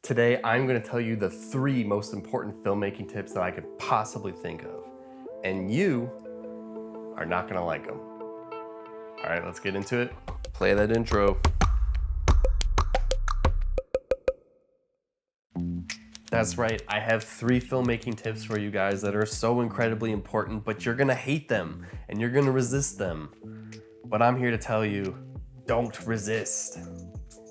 Today, I'm gonna tell you the 3 most important filmmaking tips that I could possibly think of. And you are not gonna like them. All right, let's get into it. Play that intro. That's right, I have 3 filmmaking tips for you guys that are so incredibly important, but you're gonna hate them and you're gonna resist them. But I'm here to tell you, don't resist.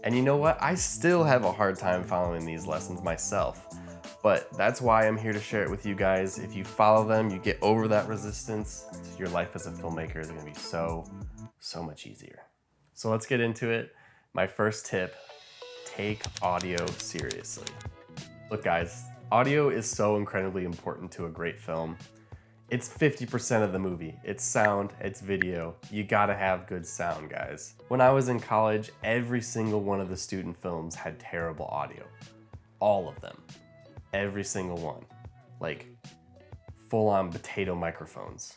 And you know what? I still have a hard time following these lessons myself, but that's why I'm here to share it with you guys. If you follow them, you get over that resistance, your life as a filmmaker is gonna be so much easier. So let's get into it. My first tip, take audio seriously. Look guys, audio is so incredibly important to a great film. It's 50% of the movie. It's sound, it's video. You gotta have good sound, guys. When I was in college, every single one of the student films had terrible audio. All of them. Every single one. Like, full-on potato microphones.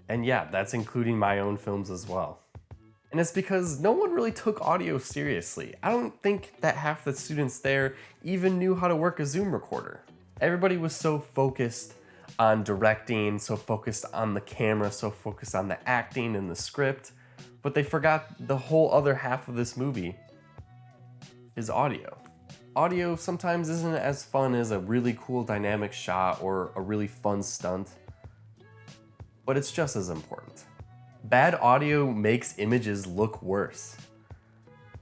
And yeah, that's including my own films as well. And it's because no one really took audio seriously. I don't think that half the students there even knew how to work a Zoom recorder. Everybody was so focused on directing, so focused on the camera, so focused on the acting and the script, but they forgot the whole other half of this movie is audio. Audio sometimes isn't as fun as a really cool dynamic shot or a really fun stunt, but it's just as important. Bad audio makes images look worse.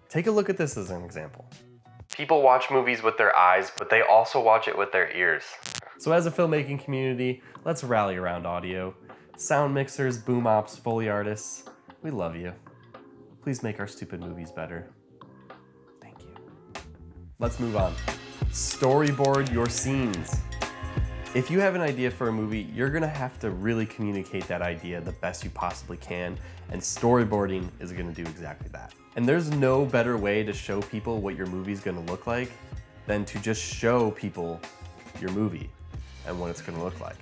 Take a look at this as an example. People watch movies with their eyes, but they also watch it with their ears. So as a filmmaking community, let's rally around audio. Sound mixers, boom ops, Foley artists, we love you. Please make our stupid movies better. Thank you. Let's move on. Storyboard your scenes. If you have an idea for a movie, you're gonna have to really communicate that idea the best you possibly can, and storyboarding is gonna do exactly that. And there's no better way to show people what your movie's gonna look like than to just show people your movie and what it's gonna look like.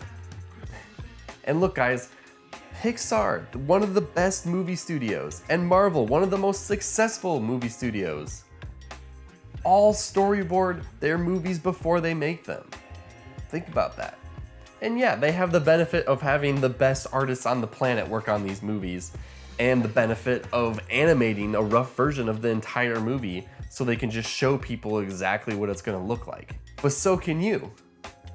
And look guys, Pixar, one of the best movie studios, and Marvel, one of the most successful movie studios, all storyboard their movies before they make them. Think about that. And yeah, they have the benefit of having the best artists on the planet work on these movies, and the benefit of animating a rough version of the entire movie so they can just show people exactly what it's gonna look like. But so can you.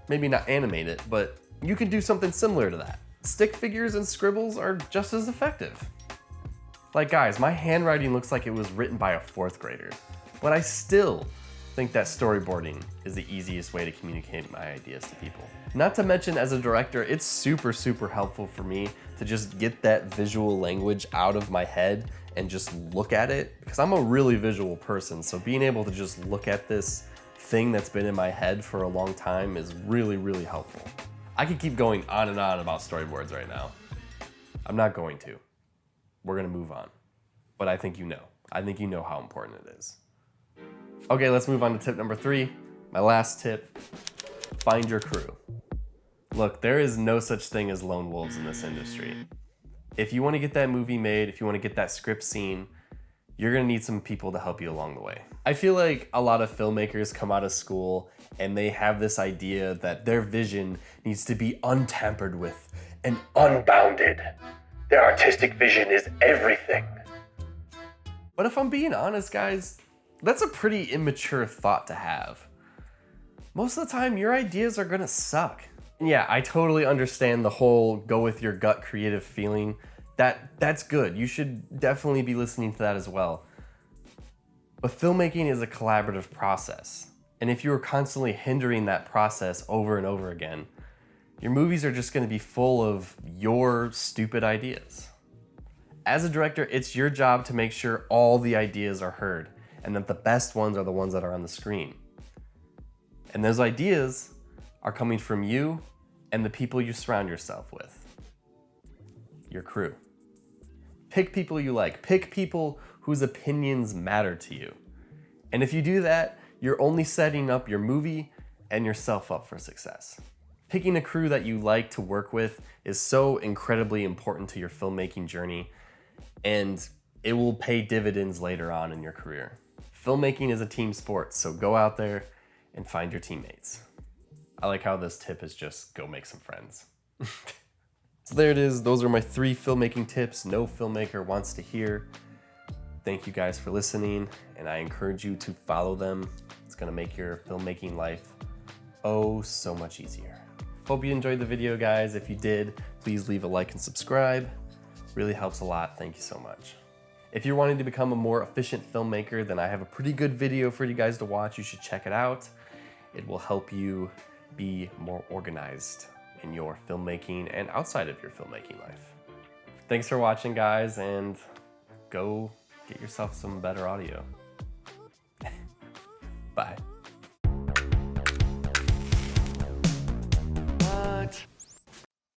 Maybe not animate it, but you can do something similar to that. Stick figures and scribbles are just as effective. Like guys, my handwriting looks like it was written by a 4th grader, but I still think that storyboarding is the easiest way to communicate my ideas to people. Not to mention, as a director, it's super helpful for me to just get that visual language out of my head and just look at it, because I'm a really visual person, so being able to just look at this thing that's been in my head for a long time is really helpful. I could keep going on and on about storyboards right now. I'm not going to. We're gonna move on. But I think you know. I think you know how important it is. Okay, let's move on to tip number 3. My last tip, find your crew. Look, there is no such thing as lone wolves in this industry. If you wanna get that movie made, if you wanna get that script seen, you're gonna need some people to help you along the way. I feel like a lot of filmmakers come out of school and they have this idea that their vision needs to be untampered with and unbounded. Their artistic vision is everything. But if I'm being honest, guys, that's a pretty immature thought to have. Most of the time, your ideas are gonna suck. And yeah, I totally understand the whole go with your gut creative feeling. That's good. You should definitely be listening to that as well. But filmmaking is a collaborative process. And if you are constantly hindering that process over and over again, your movies are just gonna be full of your stupid ideas. As a director, it's your job to make sure all the ideas are heard and that the best ones are the ones that are on the screen. And those ideas are coming from you and the people you surround yourself with. Your crew. Pick people you like. Pick people whose opinions matter to you. And if you do that, you're only setting up your movie and yourself up for success. Picking a crew that you like to work with is so incredibly important to your filmmaking journey, and it will pay dividends later on in your career. Filmmaking is a team sport, so go out there and find your teammates. I like how this tip is just go make some friends. So there it is. Those are my 3 filmmaking tips no filmmaker wants to hear. Thank you guys for listening, and I encourage you to follow them. It's gonna make your filmmaking life oh so much easier. Hope you enjoyed the video, guys. If you did, please leave a like and subscribe. Really helps a lot. Thank you so much. If you're wanting to become a more efficient filmmaker, then I have a pretty good video for you guys to watch. You should check it out. It will help you be more organized in your filmmaking and outside of your filmmaking life. Thanks for watching, guys, and go get yourself some better audio. Bye.